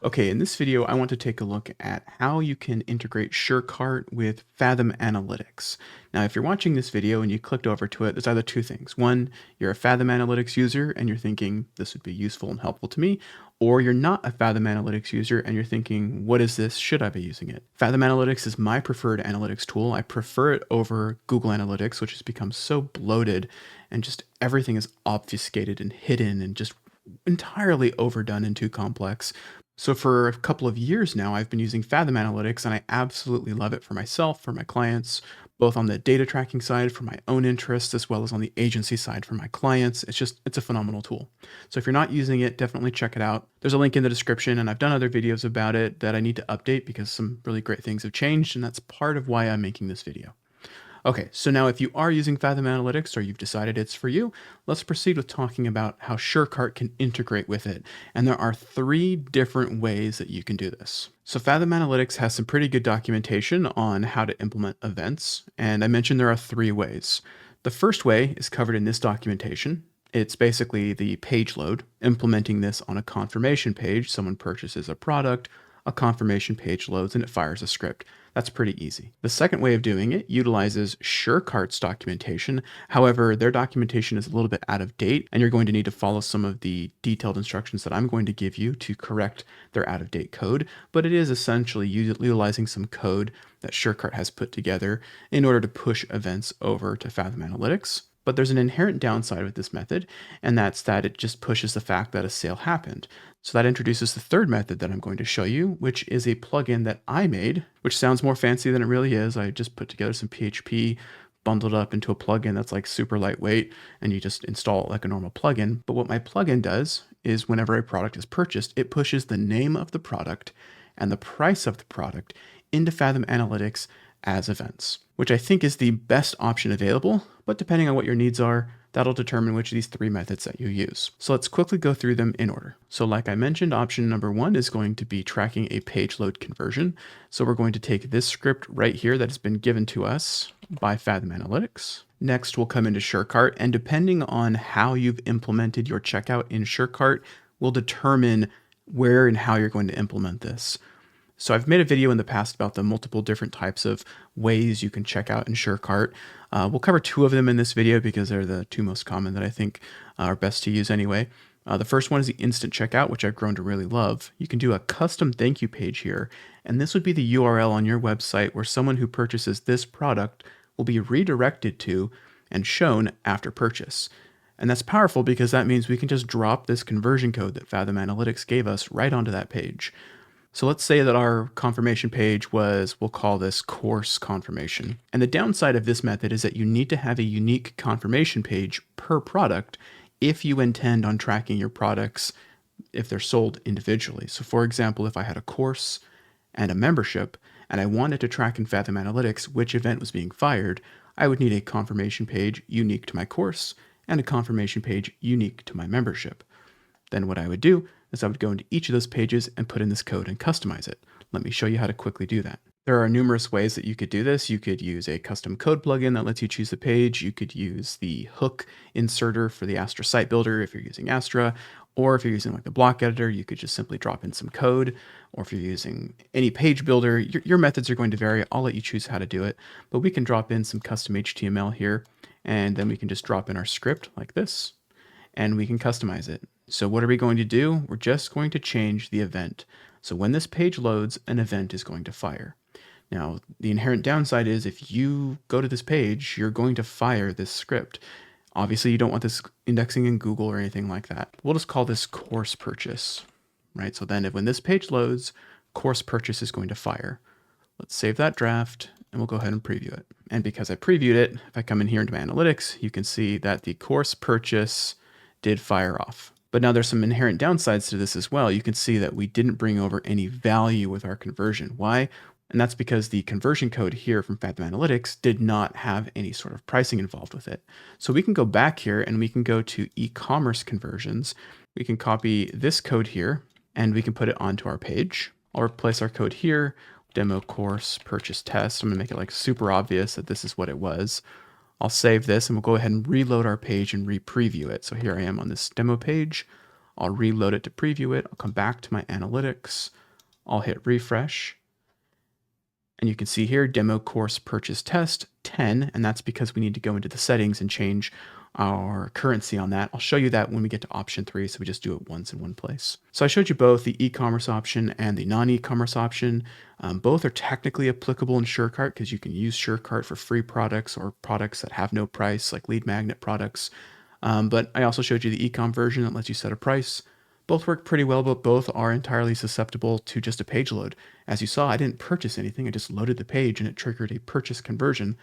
Okay, in this video, I want to take a look at how you can integrate SureCart with Fathom Analytics. Now, if you're watching this video and you clicked over to it, there's either two things. One, you're a Fathom Analytics user and you're thinking this would be useful and helpful to me, or you're not a Fathom Analytics user and you're thinking, what is this? Should I be using it? Fathom Analytics is my preferred analytics tool. I prefer it over Google Analytics, which has become so bloated and just everything is obfuscated and hidden and just entirely overdone and too complex. So for a couple of years now, I've been using Fathom Analytics and I absolutely love it for myself, for my clients, both on the data tracking side for my own interests, as well as on the agency side for my clients. It's a phenomenal tool. So if you're not using it, definitely check it out. There's a link in the description and I've done other videos about it that I need to update because some really great things have changed. And that's part of why I'm making this video. Okay, so now if you are using Fathom Analytics or you've decided it's for you, let's proceed with talking about how SureCart can integrate with it. And there are three different ways that you can do this. So Fathom Analytics has some pretty good documentation on how to implement events. And I mentioned there are three ways. The first way is covered in this documentation. It's basically the page load, implementing this on a confirmation page. Someone purchases a product, a confirmation page loads, and it fires a script. That's pretty easy. The second way of doing it utilizes SureCart's documentation. However, their documentation is a little bit out of date, and you're going to need to follow some of the detailed instructions that I'm going to give you to correct their out-of-date code. But it is essentially utilizing some code that SureCart has put together in order to push events over to Fathom Analytics. But there's an inherent downside with this method, and that's that it just pushes the fact that a sale happened. So that introduces the third method that I'm going to show you, which is a plugin that I made, which sounds more fancy than it really is. I just put together some PHP, bundled up into a plugin that's like super lightweight, and you just install it like a normal plugin. But what my plugin does is whenever a product is purchased, it pushes the name of the product and the price of the product into Fathom Analytics as events, which I think is the best option available, but depending on what your needs are, that'll determine which of these three methods that you use. So let's quickly go through them in order. So like I mentioned, option number one is going to be tracking a page load conversion. So we're going to take this script right here that has been given to us by Fathom Analytics. Next, we'll come into SureCart, and depending on how you've implemented your checkout in SureCart will determine where and how you're going to implement this. So I've made a video in the past about the multiple different types of ways you can check out in SureCart. We'll cover two of them in this video because they're the two most common that I think are best to use anyway. The first one is the instant checkout, which I've grown to really love. You can do a custom thank you page here, and this would be the URL on your website where someone who purchases this product will be redirected to and shown after purchase. And that's powerful because that means we can just drop this conversion code that Fathom Analytics gave us right onto that page. So let's say that our confirmation page was, we'll call this course confirmation. And the downside of this method is that you need to have a unique confirmation page per product if you intend on tracking your products if they're sold individually. So for example, if I had a course and a membership and I wanted to track in Fathom Analytics which event was being fired, I would need a confirmation page unique to my course and a confirmation page unique to my membership. Then what I would do is I would go into each of those pages and put in this code and customize it. Let me show you how to quickly do that. There are numerous ways that you could do this. You could use a custom code plugin that lets you choose the page. You could use the hook inserter for the Astra site builder if you're using Astra, or if you're using like the block editor, you could just simply drop in some code. Or if you're using any page builder, your methods are going to vary. I'll let you choose how to do it, but we can drop in some custom HTML here, and then we can just drop in our script like this, and we can customize it. So what are we going to do? We're just going to change the event. So when this page loads, an event is going to fire. Now, the inherent downside is if you go to this page, you're going to fire this script. Obviously, you don't want this indexing in Google or anything like that. We'll just call this course purchase, right? So then when this page loads, course purchase is going to fire. Let's save that draft and we'll go ahead and preview it. And because I previewed it, if I come in here into my analytics, you can see that the course purchase did fire off. But now there's some inherent downsides to this as well. You can see that we didn't bring over any value with our conversion. Why? And that's because the conversion code here from Fathom Analytics did not have any sort of pricing involved with it. So we can go back here and we can go to e-commerce conversions. We can copy this code here and we can put it onto our page. I'll replace our code here, demo course purchase test. I'm gonna make it like super obvious that this is what it was. I'll save this and we'll go ahead and reload our page and re-preview it. So here I am on this demo page. I'll reload it to preview it. I'll come back to my analytics. I'll hit refresh. And you can see here, demo course purchase test 10, and that's because we need to go into the settings and change our currency on that. I'll show you that when we get to option 3, so we just do it once in one place. So I showed you both the e-commerce option and the non-e-commerce option. Both are technically applicable in SureCart because you can use SureCart for free products or products that have no price, like lead magnet products. But I also showed you the e-com version that lets you set a price. Both work pretty well, but both are entirely susceptible to just a page load. As you saw, I didn't purchase anything. I just loaded the page and it triggered a purchase conversion.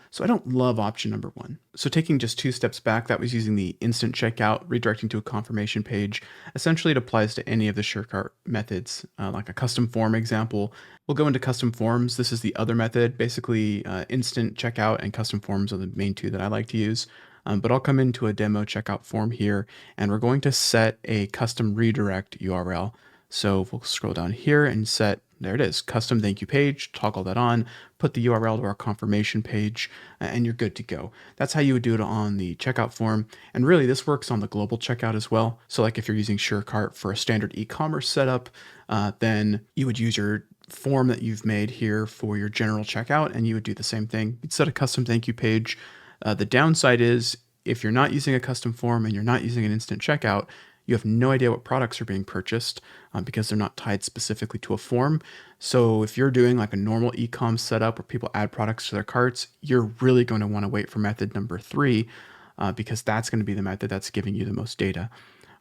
So I don't love option number 1. So taking just 2 steps back, that was using the instant checkout, redirecting to a confirmation page. Essentially, it applies to any of the SureCart methods, like a custom form example. We'll go into custom forms. This is the other method. Basically, instant checkout and custom forms are the main 2 that I like to use. But I'll come into a demo checkout form here, and we're going to set a custom redirect URL. So we'll scroll down here and set, there it is, custom thank you page, toggle that on, put the URL to our confirmation page, and you're good to go. That's how you would do it on the checkout form. And really this works on the global checkout as well. So like if you're using SureCart for a standard e-commerce setup, then you would use your form that you've made here for your general checkout, and you would do the same thing. You'd set a custom thank you page. The downside is if you're not using a custom form and you're not using an instant checkout, you have no idea what products are being purchased because they're not tied specifically to a form. So if you're doing like a normal e-com setup where people add products to their carts, you're really going to want to wait for method number 3 because that's going to be the method that's giving you the most data.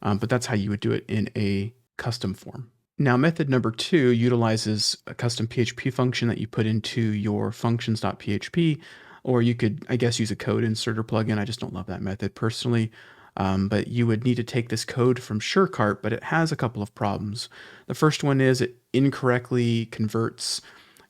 But that's how you would do it in a custom form. Now, method number 2 utilizes a custom PHP function that you put into your functions.php, or you could, I guess, use a code inserter plugin. I just don't love that method personally. But you would need to take this code from SureCart, but it has a couple of problems. The first one is it incorrectly converts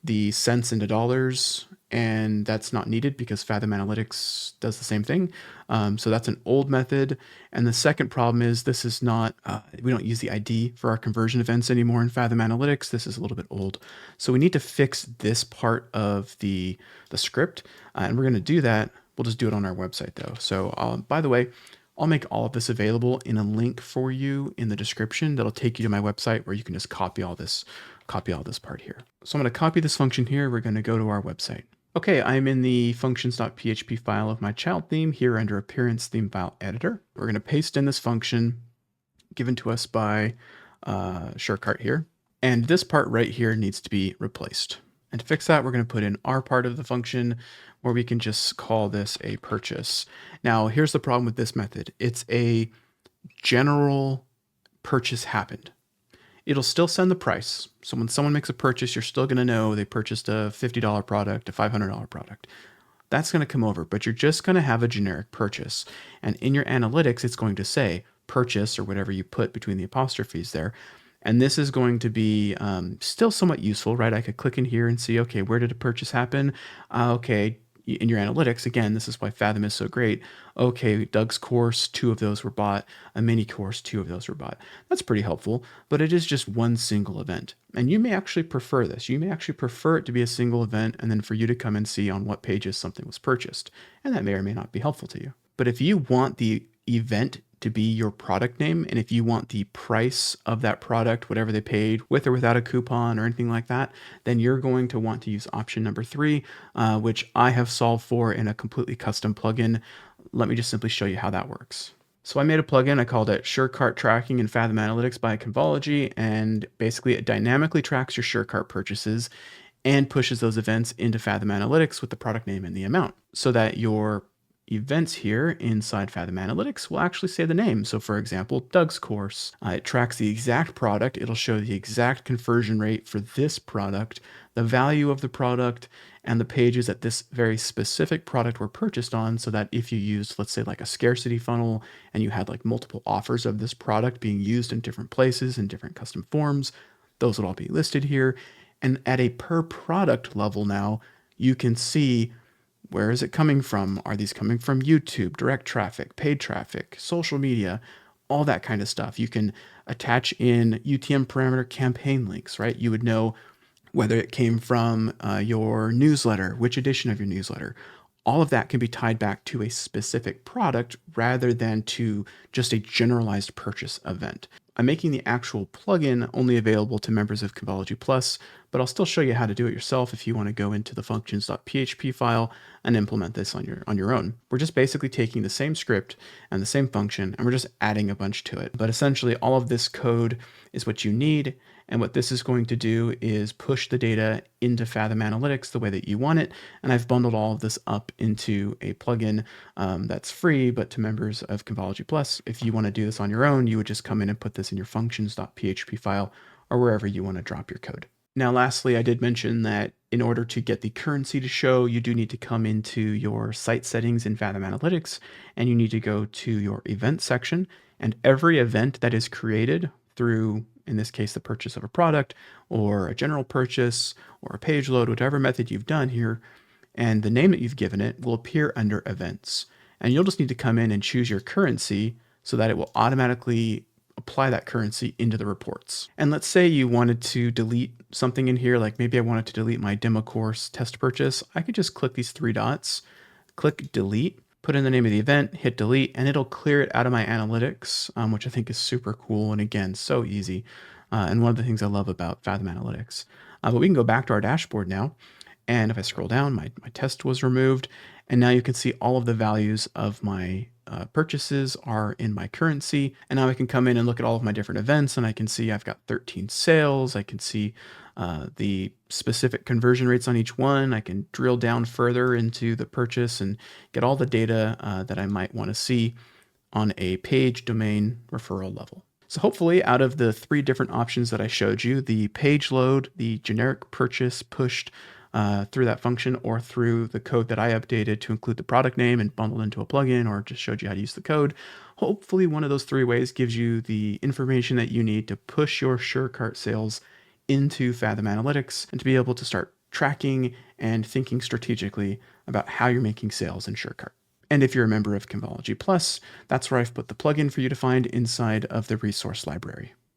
the cents into dollars, and that's not needed because Fathom Analytics does the same thing. So that's an old method. And the second problem is this is not, we don't use the ID for our conversion events anymore in Fathom Analytics. This is a little bit old. So we need to fix this part of the script, and we're going to do that. We'll just do it on our website though. So by the way, I'll make all of this available in a link for you in the description that'll take you to my website where you can just copy all this part here. So I'm going to copy this function here. We're going to go to our website. Okay, I'm in the functions.php file of my child theme here under appearance theme file editor. We're going to paste in this function given to us by SureCart here. And this part right here needs to be replaced. And to fix that, we're going to put in our part of the function where we can just call this a purchase. Now, here's the problem with this method. It's a general purchase happened. It'll still send the price. So when someone makes a purchase, you're still going to know they purchased a $50 product, a $500 product. That's going to come over, but you're just going to have a generic purchase. And in your analytics, it's going to say purchase or whatever you put between the apostrophes there. And this is going to be still somewhat useful, right? I could click in here and see, okay, where did a purchase happen? Okay, in your analytics, again, this is why Fathom is so great. Okay, Doug's course, 2 of those were bought. A mini course, 2 of those were bought. That's pretty helpful, but it is just one single event. And you may actually prefer this. You may actually prefer it to be a single event and then for you to come and see on what pages something was purchased. And that may or may not be helpful to you. But if you want the event to be your product name, and if you want the price of that product, whatever they paid, with or without a coupon or anything like that, then you're going to want to use option number 3, which I have solved for in a completely custom plugin. Let me just simply show you how that works. So I made a plugin, I called it SureCart Tracking in Fathom Analytics by Convology, and basically it dynamically tracks your SureCart purchases and pushes those events into Fathom Analytics with the product name and the amount so that your events here inside Fathom Analytics will actually say the name. So for example, Doug's course, it tracks the exact product. It'll show the exact conversion rate for this product, the value of the product, and the pages that this very specific product were purchased on, so that if you used, let's say like a scarcity funnel and you had like multiple offers of this product being used in different places in different custom forms, those would all be listed here. And at a per product level now, you can see where is it coming from? Are these coming from YouTube, direct traffic, paid traffic, social media, all that kind of stuff? You can attach in UTM parameter campaign links, right? You would know whether it came from your newsletter, which edition of your newsletter. all of that can be tied back to a specific product rather than to just a generalized purchase event. I'm making the actual plugin only available to members of Convology Plus, but I'll still show you how to do it yourself if you want to go into the functions.php file and implement this on your own. We're just basically taking the same script and the same function, and we're just adding a bunch to it. But essentially, all of this code is what you need. And what this is going to do is push the data into Fathom Analytics the way that you want it. And I've bundled all of this up into a plugin that's free, but to members of Convology Plus, if you want to do this on your own, you would just come in and put this in your functions.php file or wherever you want to drop your code. Now, lastly, I did mention that in order to get the currency to show, you do need to come into your site settings in Fathom Analytics, and you need to go to your event section. And every event that is created through, in this case, the purchase of a product or a general purchase or a page load, whatever method you've done here, and the name that you've given it will appear under events. And you'll just need to come in and choose your currency so that it will automatically apply that currency into the reports. And let's say you wanted to delete something in here, like maybe I wanted to delete my demo course test purchase. I could just click these three dots, click delete, put in the name of the event, hit delete, and it'll clear it out of my analytics, which I think is super cool. And again, so easy. And one of the things I love about Fathom Analytics. But we can go back to our dashboard now. And if I scroll down, my test was removed. And now you can see all of the values of my purchases are in my currency. And now I can come in and look at all of my different events, and I can see I've got 13 sales. I can see the specific conversion rates on each one. I can drill down further into the purchase and get all the data that I might want to see on a page, domain, referral level. So hopefully out of the three different options that I showed you, the page load, the generic purchase pushed through that function, or through the code that I updated to include the product name and bundled into a plugin, or just showed you how to use the code. Hopefully one of those three ways gives you the information that you need to push your SureCart sales into Fathom Analytics and to be able to start tracking and thinking strategically about how you're making sales in SureCart. And if you're a member of Convology Plus, that's where I've put the plugin for you to find inside of the resource library.